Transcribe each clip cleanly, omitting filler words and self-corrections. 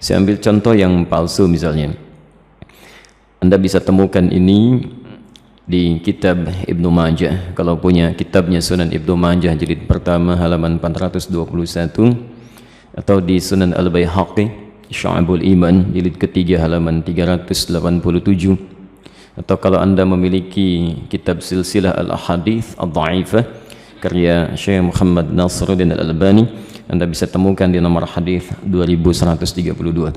Saya ambil contoh yang palsu misalnya. Anda bisa temukan ini di kitab Ibnu Majah. Kalau punya kitabnya Sunan Ibnu Majah jilid pertama halaman 421, atau di Sunan Al-Baihaqi Syu'abul Iman jilid ketiga halaman 387, atau kalau Anda memiliki kitab Silsilah Al-Ahadits Ad-Dha'ifah karya Syekh Muhammad Nasiruddin Al-Albani, Anda bisa temukan di nomor hadis 2132.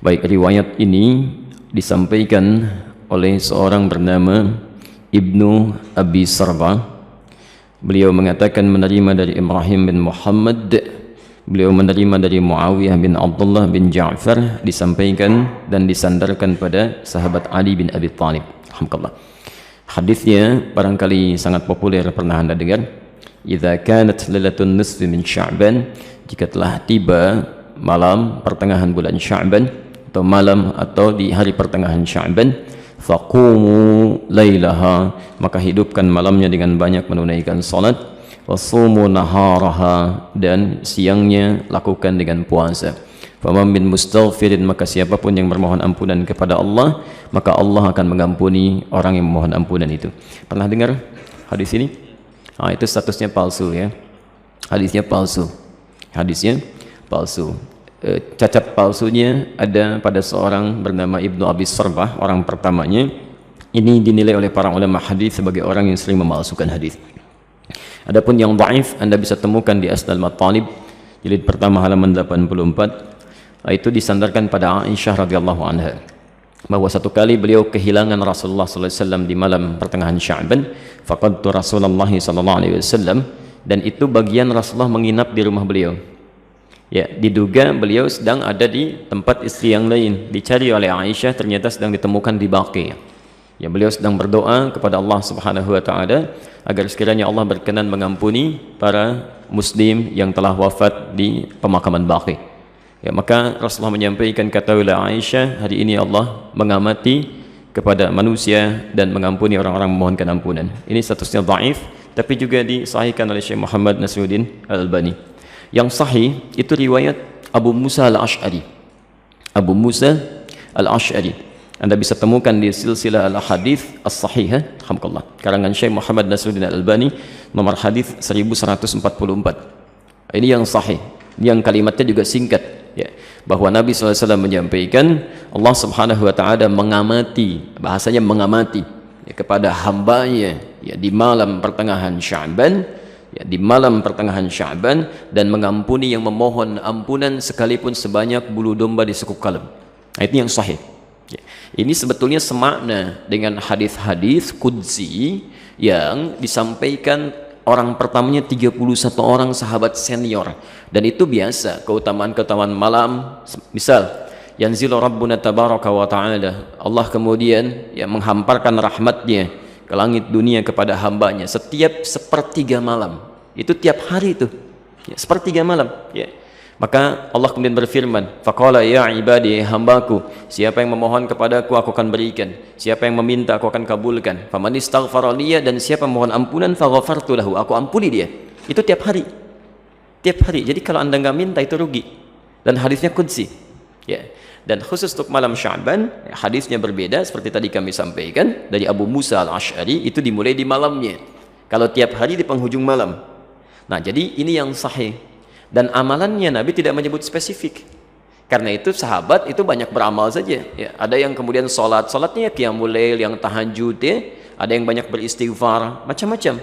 Baik, riwayat ini disampaikan oleh seorang bernama Ibnu Abi Sarba. Beliau mengatakan menerima dari Ibrahim bin Muhammad, beliau menerima dari Muawiyah bin Abdullah bin Ja'far, disampaikan dan disandarkan pada sahabat Ali bin Abi Thalib. Alhamdulillah. Hadisnya barangkali sangat populer, pernah Anda dengar. Idza kanat lailatun nisfi min Sya'ban, jika telah tiba malam pertengahan bulan Sya'ban, atau malam atau di hari pertengahan Sya'ban, faqumu lailaha, maka hidupkan malamnya dengan banyak menunaikan salat, wasumu naharaha, dan siangnya lakukan dengan puasa. Faman min mustaghfirin, maka siapapun yang bermohon ampunan kepada Allah, maka Allah akan mengampuni orang yang memohon ampunan itu. Pernah dengar hadis ini? Itu statusnya palsu ya. Hadisnya palsu. Hadisnya palsu. Cacat palsunya ada pada seorang bernama Ibnu Abi Sarbah, orang pertamanya. Ini dinilai oleh para ulama hadis sebagai orang yang sering memalsukan hadis. Adapun yang dhaif Anda bisa temukan di Asnal Matalib jilid pertama halaman 84. Itu disandarkan pada Aisyah radhiyallahu anha, bahwa satu kali beliau kehilangan Rasulullah sallallahu alaihi wasallam di malam pertengahan Sya'ban. Faqadtu Rasulullah sallallahu alaihi wasallam, dan itu bagian Rasulullah menginap di rumah beliau. Ya, diduga beliau sedang ada di tempat istri yang lain. Dicari oleh Aisyah, ternyata sedang ditemukan di Baqi. Ya, beliau sedang berdoa kepada Allah Subhanahu wa taala agar sekiranya Allah berkenan mengampuni para muslim yang telah wafat di pemakaman Baqi. Ya, maka Rasulullah menyampaikan, katakanlah Aisyah, hari ini Allah mengamati kepada manusia dan mengampuni orang-orang memohonkan ampunan. Ini statusnya dhaif, tapi juga disahihkan oleh Syekh Muhammad Nasiruddin Al-Albani. Yang sahih itu riwayat Abu Musa Al-Ash'ari. Abu Musa Al-Ash'ari Anda bisa temukan di Silsilah Al-Hadits As-Sahihah, alhamdulillah, karangan Syekh Muhammad Nasiruddin Al-Albani, nomor hadis 1144. Ini yang sahih, yang kalimatnya juga singkat ya, bahwa Nabi SAW menyampaikan Allah Subhanahu wa ta'ala mengamati, bahasanya mengamati ya, kepada hambanya ya, di malam pertengahan Sya'ban ya, di malam pertengahan Sya'ban, dan mengampuni yang memohon ampunan sekalipun sebanyak bulu domba di sekuk kalem. Itu yang sahih ya. Ini sebetulnya semakna dengan hadis-hadis qudsi yang disampaikan orang pertamanya 31 orang sahabat senior, dan itu biasa keutamaan-keutamaan malam. Misal yanzilu rabbuna tabaraka wa ta'ala, Allah kemudian ya menghamparkan rahmatnya ke langit dunia kepada hambanya setiap sepertiga malam. Itu tiap hari itu ya, sepertiga malam ya. Maka Allah kemudian berfirman, faqala ya ibadi, hambaku, siapa yang memohon kepadaku aku akan berikan, siapa yang meminta aku akan kabulkan, faman istaghfara liya, dan siapa mohon ampunan faghafartu lahu, aku ampuni dia. Itu tiap hari, tiap hari. Jadi kalau Anda nggak minta itu rugi, dan hadisnya qudsi ya. Dan khusus untuk malam Sya'ban hadisnya berbeda, seperti tadi kami sampaikan dari Abu Musa Al-Ash'ari, itu dimulai di malamnya. Kalau tiap hari di penghujung malam. Nah, jadi ini yang sahih. Dan amalannya Nabi tidak menyebut spesifik. Karena itu sahabat itu banyak beramal saja ya. Ada yang kemudian salatnya qiyamul lail, yang tahajud ya. Ada yang banyak beristighfar, macam-macam.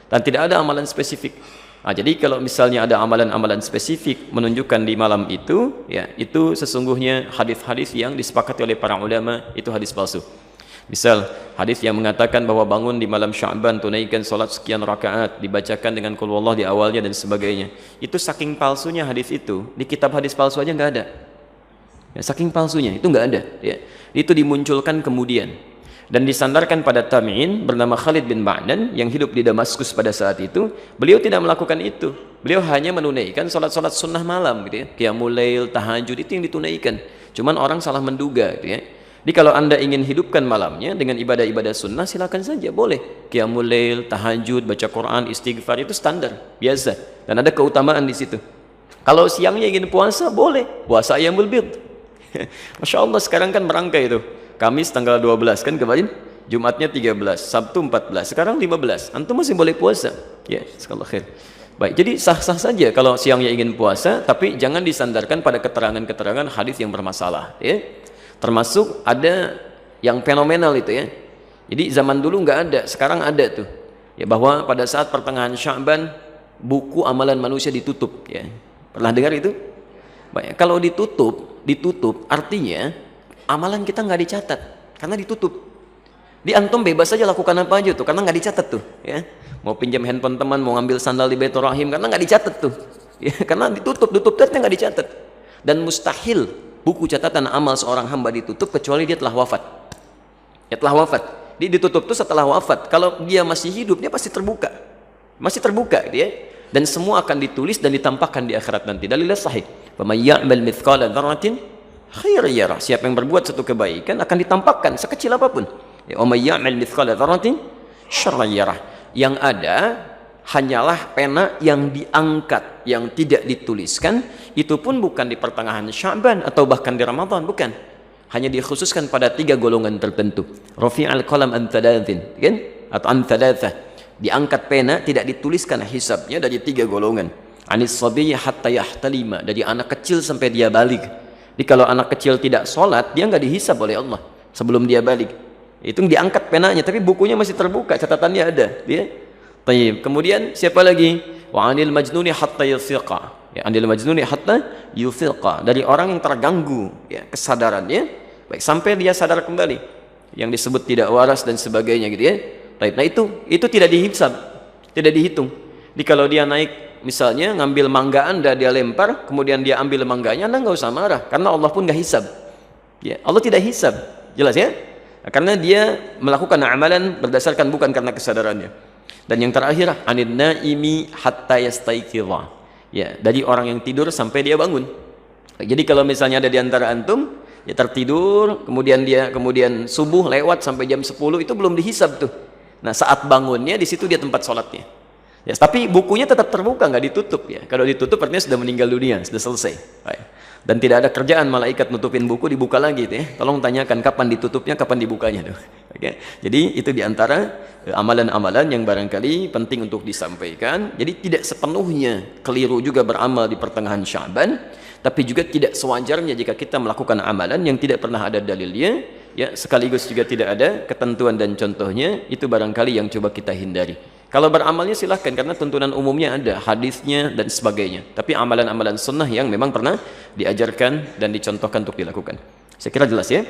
Dan tidak ada amalan spesifik. Nah, jadi kalau misalnya ada amalan-amalan spesifik menunjukkan di malam itu ya, itu sesungguhnya hadis-hadis yang disepakati oleh para ulama itu hadis palsu. Misal hadis yang mengatakan bahwa bangun di malam Sya'ban, tunaikan salat sekian rakaat, dibacakan dengan qul huwallah di awalnya dan sebagainya. Itu saking palsunya hadis itu, di kitab hadis palsu aja nggak ada. Ya, saking palsunya itu nggak ada. Ya. Itu dimunculkan kemudian dan disandarkan pada tabi'in bernama Khalid bin Ma'dan yang hidup di Damaskus pada saat itu. Beliau tidak melakukan itu. Beliau hanya menunaikan salat-salat sunnah malam, gitu ya. Qiyamul lail, tahajud, itu yang ditunaikan. Cuman orang salah menduga, gitu ya. Jadi kalau Anda ingin hidupkan malamnya dengan ibadah-ibadah sunnah, silakan saja, boleh. Qiyamul lail, tahajud, baca Quran, istighfar, itu standar, biasa. Dan ada keutamaan di situ. Kalau siangnya ingin puasa, boleh. Puasa ayyamul bid. Masya Allah, sekarang kan merangkai itu. Kamis tanggal 12 kan kemarin, Jumatnya 13, Sabtu 14, sekarang 15. Antum masih boleh puasa. Ya, sekali khair. Baik, jadi sah-sah saja kalau siangnya ingin puasa, tapi jangan disandarkan pada keterangan-keterangan hadis yang bermasalah. Ya. Termasuk ada yang fenomenal itu ya. Jadi zaman dulu nggak ada, sekarang ada tuh. Ya, bahwa pada saat pertengahan Sya'ban buku amalan manusia ditutup. Ya. Pernah dengar itu? Baik, kalau ditutup artinya amalan kita nggak dicatat karena ditutup. Di antum bebas saja lakukan apa aja tuh karena nggak dicatat tuh. Ya. Mau pinjam handphone teman, mau ngambil sandal di Baitur Rahim karena nggak dicatat tuh. Ya, karena ditutup ternyata nggak dicatat. Dan mustahil buku catatan amal seorang hamba ditutup kecuali dia telah wafat. Ya telah wafat. Dia ditutup tuh setelah wafat. Kalau dia masih hidup, dia pasti terbuka. Masih terbuka dia. Dan semua akan ditulis dan ditampakkan di akhirat nanti. Dalilnya sahih. Faman ya'mal mithqala dzarratin khairan yarah. Siapa yang berbuat satu kebaikan akan ditampakkan sekecil apapun. Ya, wa may ya'mal mithqala dzarratin syarran yarah. Yang ada hanyalah pena yang diangkat, yang tidak dituliskan. Itu pun bukan di pertengahan Sya'ban atau bahkan di Ramadan, bukan. Hanya dikhususkan pada 3 golongan tertentu. Rafi'al qalam an thalathin, kan? Atau an thalathah. Diangkat pena, tidak dituliskan hisabnya dari 3 golongan. Anis sabiyyi hatta yahtalima, dari anak kecil sampai dia balik. Jadi kalau anak kecil tidak sholat, dia nggak dihisab oleh Allah sebelum dia balik. Itu diangkat penanya, tapi bukunya masih terbuka, catatannya ada. Dia. Tayyib. Kemudian siapa lagi? Wa anil majnuni hatta yufiqa. Ya, anil majnuni hatta yufiqa. Dari orang yang terganggu ya, kesadarannya, baik sampai dia sadar kembali. Yang disebut tidak waras dan sebagainya gitu ya. Tayyib. Nah itu tidak dihisab, tidak dihitung. Jadi kalau dia naik misalnya ngambil mangga Anda, dia lempar, kemudian dia ambil mangganya, Anda nggak usah marah karena Allah pun nggak hisab. Ya, Allah tidak hisab. Jelas ya? Karena dia melakukan amalan berdasarkan bukan karena kesadarannya. Dan yang terakhir, anin naimi hatta yastaiqidha. Ya, dari orang yang tidur sampai dia bangun. Jadi kalau misalnya ada di antara antum, ya tertidur, kemudian subuh lewat sampai jam 10 itu belum dihisab tuh. Nah, saat bangunnya di situ dia tempat sholatnya. Ya, tapi bukunya tetap terbuka, nggak ditutup ya. Kalau ditutup artinya sudah meninggal dunia, sudah selesai. Baik. Dan tidak ada kerjaan malaikat nutupin buku dibuka lagi itu ya. Tolong tanyakan kapan ditutupnya, kapan dibukanya tuh. Oke. Jadi itu diantara amalan-amalan yang barangkali penting untuk disampaikan. Jadi tidak sepenuhnya keliru juga beramal di pertengahan Sya'ban, tapi juga tidak sewajarnya jika kita melakukan amalan yang tidak pernah ada dalilnya, ya sekaligus juga tidak ada ketentuan dan contohnya, itu barangkali yang coba kita hindari. Kalau beramalnya silahkan karena tuntunan umumnya ada, hadisnya dan sebagainya. Tapi amalan-amalan sunnah yang memang pernah diajarkan dan dicontohkan untuk dilakukan. Saya kira jelas ya.